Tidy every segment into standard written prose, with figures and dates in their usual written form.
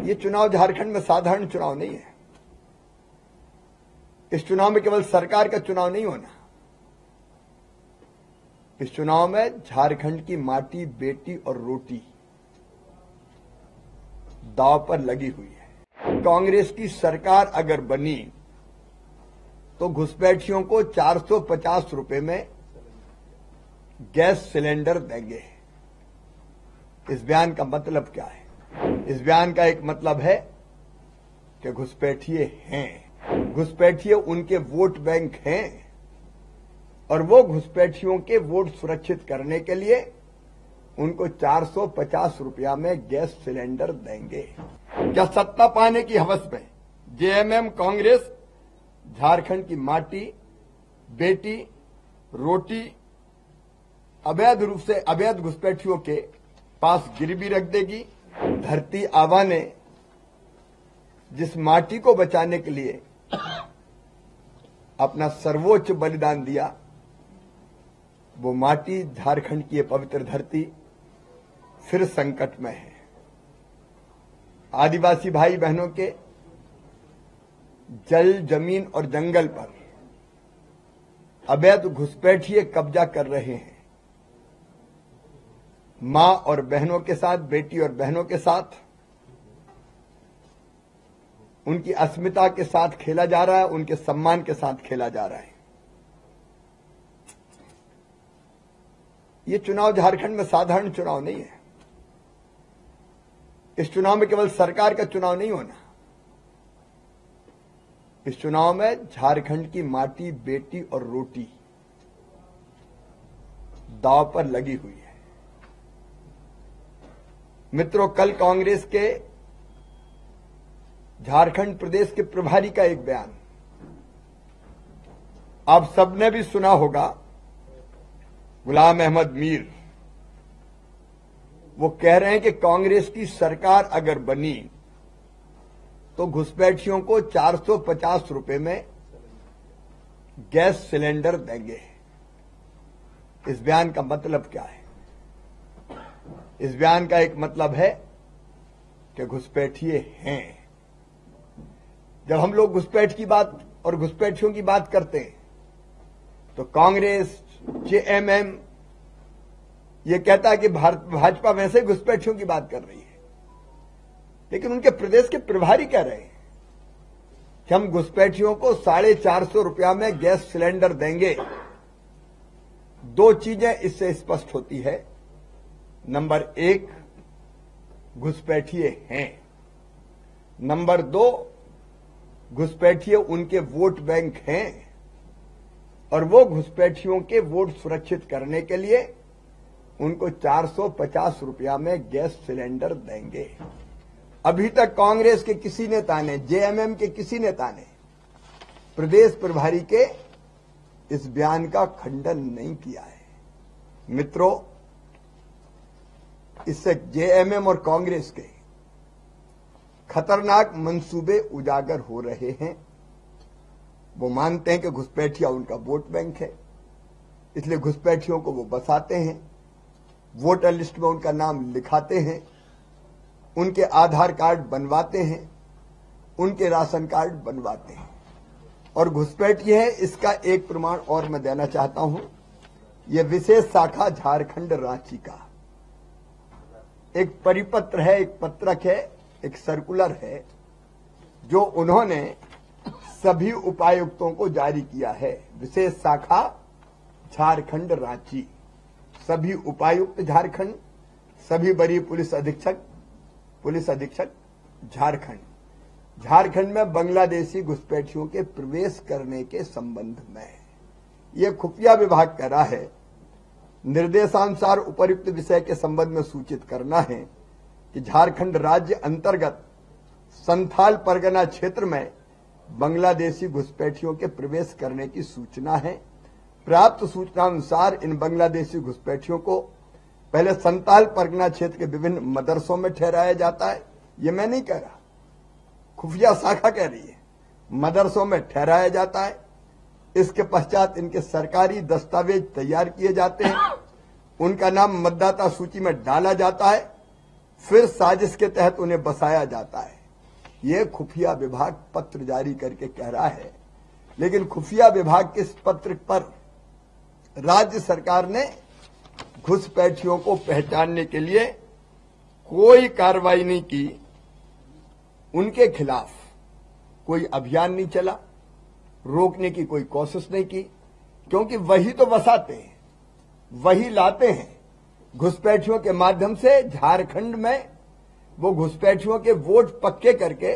ये चुनाव झारखंड में साधारण चुनाव नहीं है। इस चुनाव में केवल सरकार का चुनाव नहीं होना, इस चुनाव में झारखंड की माटी, बेटी और रोटी दांव पर लगी हुई है। कांग्रेस की सरकार अगर बनी तो घुसपैठियों को 450 रुपए में गैस सिलेंडर देंगे। इस बयान का मतलब क्या है? इस बयान का एक मतलब है कि घुसपैठिए हैं, घुसपैठिए उनके वोट बैंक हैं और वो घुसपैठियों के वोट सुरक्षित करने के लिए उनको 450 रुपया में गैस सिलेंडर देंगे। क्या सत्ता पाने की हवस में जेएमएम कांग्रेस झारखंड की माटी, बेटी, रोटी अवैध रूप से अवैध घुसपैठियों के पास गिरवी रख देगी? धरती आबा ने जिस माटी को बचाने के लिए अपना सर्वोच्च बलिदान दिया, वो माटी, झारखंड की ये पवित्र धरती फिर संकट में है। आदिवासी भाई बहनों के जल, जमीन और जंगल पर अवैध घुसपैठिए कब्जा कर रहे हैं। मां और बहनों के साथ, बेटी और बहनों के साथ, उनकी अस्मिता के साथ खेला जा रहा है, उनके सम्मान के साथ खेला जा रहा है। ये चुनाव झारखंड में साधारण चुनाव नहीं है। इस चुनाव में केवल सरकार का चुनाव नहीं होना, इस चुनाव में झारखंड की माटी, बेटी और रोटी दांव पर लगी हुई है। मित्रों, कल कांग्रेस के झारखंड प्रदेश के प्रभारी का एक बयान आप सबने भी सुना होगा। गुलाम अहमद मीर वो कह रहे हैं कि कांग्रेस की सरकार अगर बनी तो घुसपैठियों को 450 रुपए में गैस सिलेंडर देंगे। इस बयान का मतलब क्या है? इस बयान का एक मतलब है कि घुसपैठिए हैं। जब हम लोग घुसपैठ की बात और घुसपैठियों की बात करते हैं तो कांग्रेस, जेएमएम ये कहता है कि भाजपा वैसे घुसपैठियों की बात कर रही है, लेकिन उनके प्रदेश के प्रभारी कह रहे हैं कि हम घुसपैठियों को 450 रुपया में गैस सिलेंडर देंगे। दो चीजें इससे स्पष्ट होती है। नंबर 1, घुसपैठिए हैं। नंबर 2, घुसपैठिए उनके वोट बैंक हैं और वो घुसपैठियों के वोट सुरक्षित करने के लिए उनको 450 रुपया में गैस सिलेंडर देंगे। अभी तक कांग्रेस के किसी नेता ने, जेएमएम के किसी नेता ने प्रदेश प्रभारी के इस बयान का खंडन नहीं किया है। मित्रों, इससे जेएमएम और कांग्रेस के खतरनाक मंसूबे उजागर हो रहे हैं। वो मानते हैं कि घुसपैठिया उनका वोट बैंक है, इसलिए घुसपैठियों को वो बसाते हैं, वोटर लिस्ट में उनका नाम लिखाते हैं, उनके आधार कार्ड बनवाते हैं, उनके राशन कार्ड बनवाते हैं और घुसपैठिए है। इसका एक प्रमाण और मैं देना चाहता हूं। यह विशेष शाखा झारखंड रांची का एक परिपत्र है, एक पत्रक है, एक सर्कुलर है जो उन्होंने सभी उपायुक्तों को जारी किया है। विशेष शाखा झारखंड रांची, सभी उपायुक्त झारखंड, सभी वरीय पुलिस अधीक्षक झारखंड में बांग्लादेशी घुसपैठियों के प्रवेश करने के संबंध में यह खुफिया विभाग कह रहा है। निर्देशानुसार उपर्युक्त विषय के संबंध में सूचित करना है कि झारखंड राज्य अंतर्गत संथाल परगना क्षेत्र में बांग्लादेशी घुसपैठियों के प्रवेश करने की सूचना है। प्राप्त सूचना अनुसार इन बांग्लादेशी घुसपैठियों को पहले संथाल परगना क्षेत्र के विभिन्न मदरसों में ठहराया जाता है। ये मैं नहीं कह रहा, खुफिया शाखा कह रही है। मदरसों में ठहराया जाता है, इसके पश्चात इनके सरकारी दस्तावेज तैयार किए जाते हैं, उनका नाम मतदाता सूची में डाला जाता है, फिर साजिश के तहत उन्हें बसाया जाता है। ये खुफिया विभाग पत्र जारी करके कह रहा है, लेकिन खुफिया विभाग के इस पत्र पर राज्य सरकार ने घुसपैठियों को पहचानने के लिए कोई कार्रवाई नहीं की, उनके खिलाफ कोई अभियान नहीं चला, रोकने की कोई कोशिश नहीं की, क्योंकि वही तो बसाते हैं, वही लाते हैं। घुसपैठियों के माध्यम से झारखंड में वो घुसपैठियों के वोट पक्के करके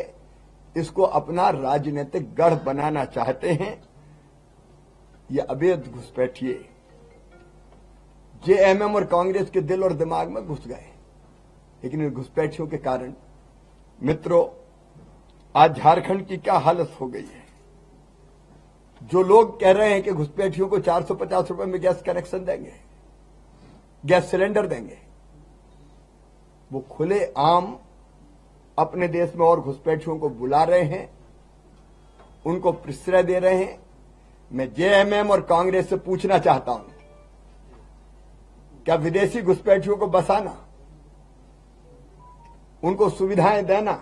इसको अपना राजनीतिक गढ़ बनाना चाहते हैं। ये अवैध घुसपैठिए जेएमएम और कांग्रेस के दिल और दिमाग में घुस गए, लेकिन इन घुसपैठियों के कारण मित्रों आज झारखंड की क्या हालत हो गई है। जो लोग कह रहे हैं कि घुसपैठियों को 450 रुपए में गैस कनेक्शन देंगे, गैस सिलेंडर देंगे, वो खुले आम अपने देश में और घुसपैठियों को बुला रहे हैं, उनको प्रश्रय दे रहे हैं। मैं जेएमएम और कांग्रेस से पूछना चाहता हूं, क्या विदेशी घुसपैठियों को बसाना, उनको सुविधाएं देना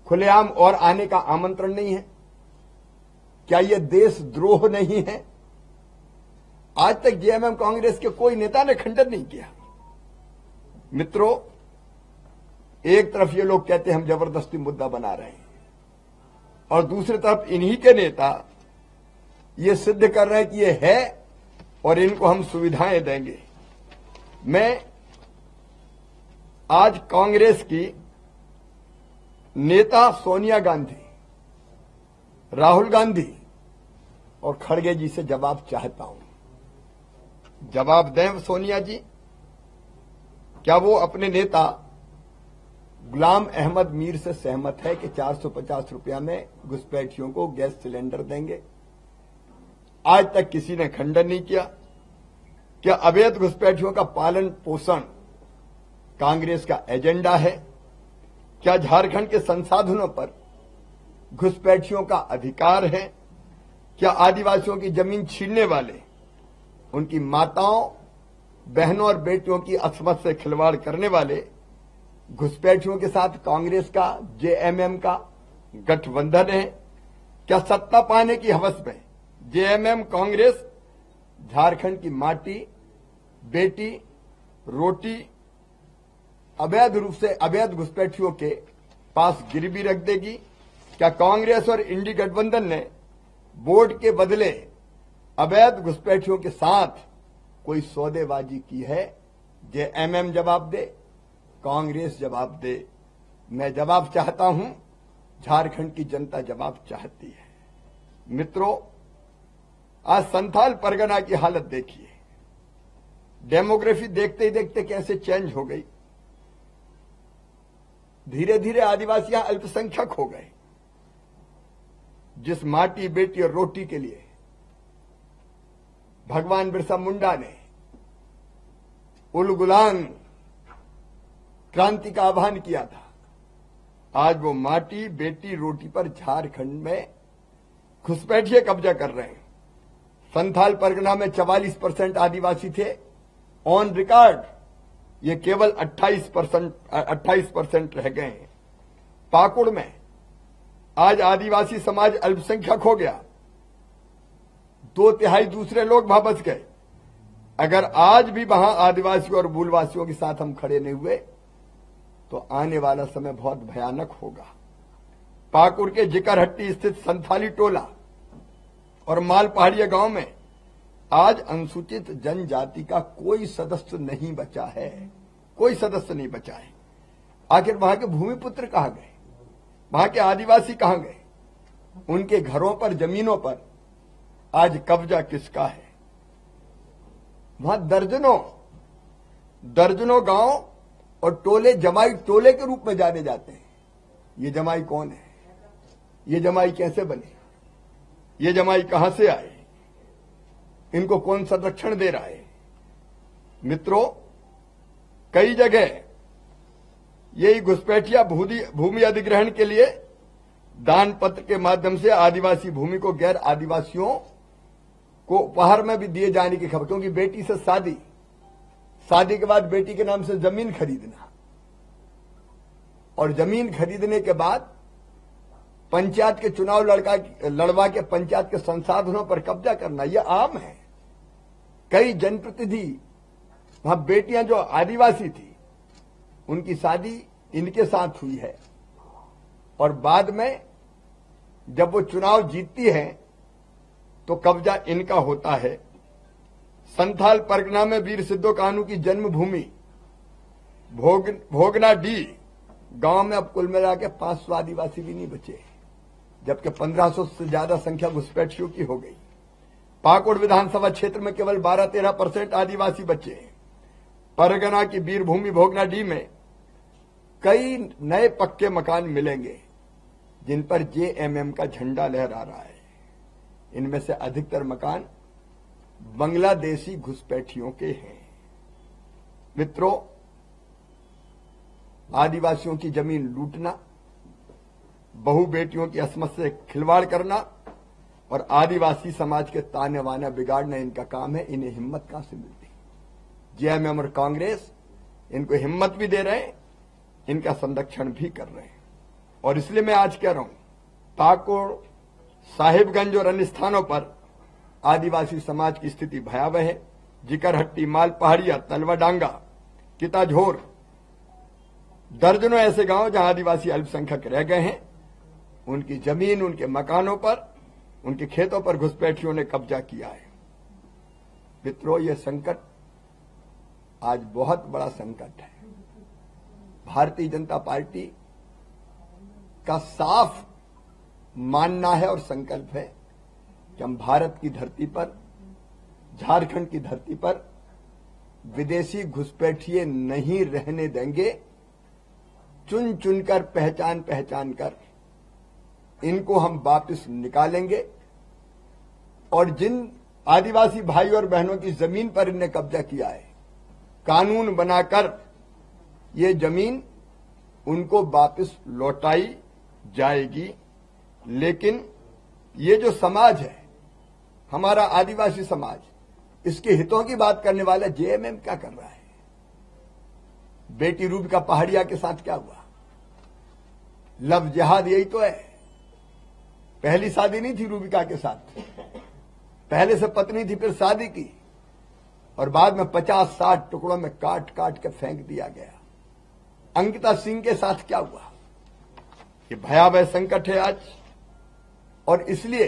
खुलेआम और आने का आमंत्रण नहीं है? क्या यह देशद्रोह नहीं है? आज तक जेएमएम कांग्रेस के कोई नेता ने खंडन नहीं किया। मित्रों, एक तरफ ये लोग कहते हैं हम जबरदस्ती मुद्दा बना रहे हैं, और दूसरी तरफ इन्हीं के नेता ये सिद्ध कर रहे हैं कि ये है और इनको हम सुविधाएं देंगे। मैं आज कांग्रेस की नेता सोनिया गांधी, राहुल गांधी और खड़गे जी से जवाब चाहता हूं। जवाब दें सोनिया जी, क्या वो अपने नेता गुलाम अहमद मीर से सहमत है कि 450 रुपया में घुसपैठियों को गैस सिलेंडर देंगे? आज तक किसी ने खंडन नहीं किया। क्या अवैध घुसपैठियों का पालन पोषण कांग्रेस का एजेंडा है? क्या झारखंड के संसाधनों पर घुसपैठियों का अधिकार है? क्या आदिवासियों की जमीन छीनने वाले, उनकी माताओं, बहनों और बेटियों की अस्मत से खिलवाड़ करने वाले घुसपैठियों के साथ कांग्रेस का, जेएमएम का गठबंधन है? क्या सत्ता पाने की हवस में जेएमएम कांग्रेस झारखंड की माटी, बेटी, रोटी अवैध रूप से अवैध घुसपैठियों के पास गिरवी रख देगी? क्या कांग्रेस और इंडी गठबंधन ने वोट के बदले अवैध घुसपैठियों के साथ कोई सौदेबाजी की है? जेएमएम जवाब दे, कांग्रेस जवाब दे। मैं जवाब चाहता हूं, झारखंड की जनता जवाब चाहती है। मित्रों, आज संथाल परगना की हालत देखिए। डेमोग्राफी देखते ही देखते कैसे चेंज हो गई। धीरे धीरे आदिवासी यहां अल्पसंख्यक हो गए। जिस माटी, बेटी और रोटी के लिए भगवान बिरसा मुंडा ने उलगुलान क्रांति का आह्वान किया था, आज वो माटी, बेटी, रोटी पर झारखंड में घुसपैठिए कब्जा कर रहे हैं। संथाल परगना में 44% आदिवासी थे ऑन रिकॉर्ड, ये केवल 28% रह गए हैं। पाकुड़ में आज आदिवासी समाज अल्पसंख्यक हो गया, 2/3 दूसरे लोग वहां बच गए। अगर आज भी वहां आदिवासियों और मूलवासियों के साथ हम खड़े नहीं हुए तो आने वाला समय बहुत भयानक होगा। पाकुड़ के जिकरहट्टी स्थित संथाली टोला और माल पहाड़िया गांव में आज अनुसूचित जनजाति का कोई सदस्य नहीं बचा है, कोई सदस्य नहीं बचा है। आखिर वहां के भूमिपुत्र कहां गए? वहां के आदिवासी कहां गए? उनके घरों पर, जमीनों पर आज कब्जा किसका है? वहां दर्जनों गांव और टोले जमाई टोले के रूप में जाने जाते हैं। ये जमाई कौन है? ये जमाई कैसे बने? ये जमाई कहां से आए? इनको कौन संरक्षण दे रहा है? मित्रों, कई जगह यही घुसपैठिया भूमि अधिग्रहण के लिए दान पत्र के माध्यम से आदिवासी भूमि को गैर आदिवासियों को उपहार में भी दिए जाने की खबर, क्योंकि बेटी से शादी के बाद बेटी के नाम से जमीन खरीदना और जमीन खरीदने के बाद पंचायत के चुनाव लड़वा के पंचायत के संसाधनों पर कब्जा करना, यह आम है। कई जनप्रतिनिधि, वहां बेटियां जो आदिवासी थी, उनकी शादी इनके साथ हुई है, और बाद में जब वो चुनाव जीतती है तो कब्जा इनका होता है। संथाल परगना में वीर सिद्धो कान्हू की जन्मभूमि भोगना डी गांव में अब कुल मिला के 500 आदिवासी भी नहीं बचे, जबकि 1500 से ज्यादा संख्या घुसपैठियों की हो गई। पाकुड़ विधानसभा क्षेत्र में केवल 12-13% आदिवासी बचे। परगना की वीरभूमि भोगना डी में कई नए पक्के मकान मिलेंगे जिन पर जेएमएम का झंडा लहरा रहा है। इनमें से अधिकतर मकान बांग्लादेशी घुसपैठियों के हैं। मित्रों, आदिवासियों की जमीन लूटना, बहु बेटियों की अस्मत से खिलवाड़ करना और आदिवासी समाज के ताने वाने बिगाड़ना इनका काम है। इन्हें हिम्मत कहां से मिलती? जेएमएम और कांग्रेस इनको हिम्मत भी दे रहे हैं, इनका संरक्षण भी कर रहे हैं। और इसलिए मैं आज कह रहा हूं, पाकुड़, साहिबगंज और अन्य स्थानों पर आदिवासी समाज की स्थिति भयावह है। जिकरहट्टी, माल पहाड़िया, तलवा डांगा, किताझोर, दर्जनों ऐसे गांव जहां आदिवासी अल्पसंख्यक रह गए हैं, उनकी जमीन, उनके मकानों पर, उनके खेतों पर घुसपैठियों ने कब्जा किया है। मित्रों, यह संकट आज बहुत बड़ा संकट है। भारतीय जनता पार्टी का साफ मानना है और संकल्प है कि हम भारत की धरती पर, झारखंड की धरती पर विदेशी घुसपैठिए नहीं रहने देंगे। चुन चुनकर, पहचान पहचान कर इनको हम वापस निकालेंगे, और जिन आदिवासी भाई और बहनों की जमीन पर इन्हें कब्जा किया है, कानून बनाकर ये जमीन उनको वापस लौटाई जाएगी। लेकिन ये जो समाज है, हमारा आदिवासी समाज, इसके हितों की बात करने वाला जेएमएम क्या कर रहा है? बेटी रूबिका पहाड़िया के साथ क्या हुआ? लव जिहाद यही तो है। पहली शादी नहीं थी रूबिका के साथ, पहले से पत्नी थी, फिर शादी की और बाद में 50-60 टुकड़ों में काट काट के फेंक दिया गया। अंकिता सिंह के साथ क्या हुआ? ये भयावह संकट है आज, और इसलिए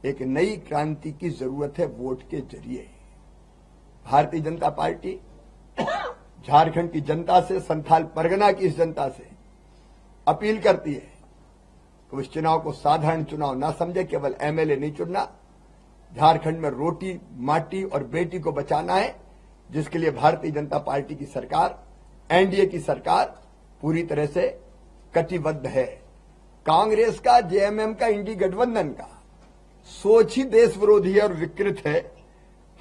एक नई क्रांति की जरूरत है वोट के जरिए। भारतीय जनता पार्टी झारखंड की जनता से, संथाल परगना की इस जनता से अपील करती है कि इस चुनाव को साधारण चुनाव ना समझे। केवल एमएलए नहीं चुनना, झारखंड में रोटी, माटी और बेटी को बचाना है, जिसके लिए भारतीय जनता पार्टी की सरकार, एनडीए की सरकार पूरी तरह से कटिबद्ध है। कांग्रेस का, जेएमएम का, इंडी गठबंधन का सोच ही देश विरोधी है और विकृत है।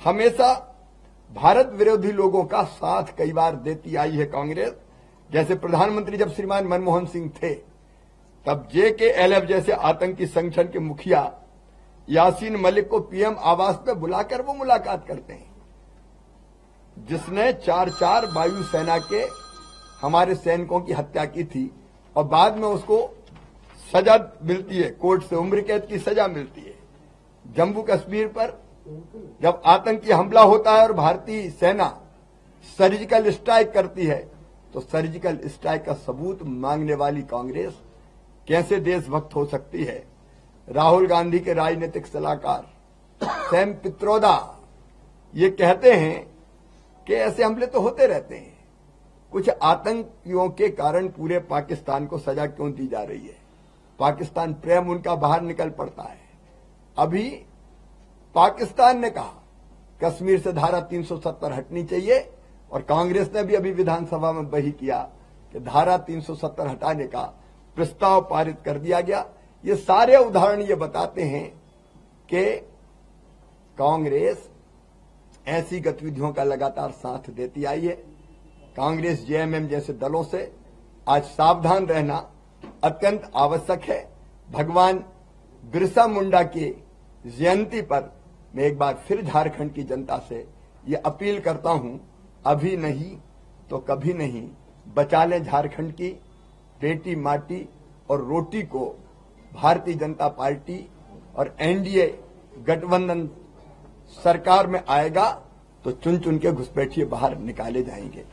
हमेशा भारत विरोधी लोगों का साथ कई बार देती आई है कांग्रेस। जैसे प्रधानमंत्री जब श्रीमान मनमोहन सिंह थे, तब JKLF जैसे आतंकी संगठन के मुखिया यासीन मलिक को पीएम आवास पे बुलाकर वो मुलाकात करते हैं, जिसने 4 वायुसेना के हमारे सैनिकों की हत्या की थी, और बाद में उसको सजा मिलती है, कोर्ट से उम्र कैद की सजा मिलती है। जम्मू कश्मीर पर जब आतंकी हमला होता है और भारतीय सेना सर्जिकल स्ट्राइक करती है, तो सर्जिकल स्ट्राइक का सबूत मांगने वाली कांग्रेस कैसे देशभक्त हो सकती है? राहुल गांधी के राजनीतिक सलाहकार सैम पित्रोदा ये कहते हैं कि ऐसे हमले तो होते रहते हैं, कुछ आतंकियों के कारण पूरे पाकिस्तान को सजा क्यों दी जा रही है? पाकिस्तान प्रेम उनका बाहर निकल पड़ता है। अभी पाकिस्तान ने कहा कश्मीर से धारा 370 हटनी चाहिए, और कांग्रेस ने भी अभी विधानसभा में वही किया कि धारा 370 हटाने का प्रस्ताव पारित कर दिया गया। ये सारे उदाहरण ये बताते हैं कि कांग्रेस ऐसी गतिविधियों का लगातार साथ देती आई है। कांग्रेस, जेएमएम जैसे दलों से आज सावधान रहना अत्यंत आवश्यक है। भगवान बिरसा मुंडा की जयंती पर मैं एक बार फिर झारखंड की जनता से ये अपील करता हूं, अभी नहीं तो कभी नहीं, बचा लें झारखंड की बेटी, माटी और रोटी को भारतीय जनता पार्टी और एनडीए गठबंधन सरकार में आएगा तो चुन चुन के घुसपैठिए बाहर निकाले जाएंगे।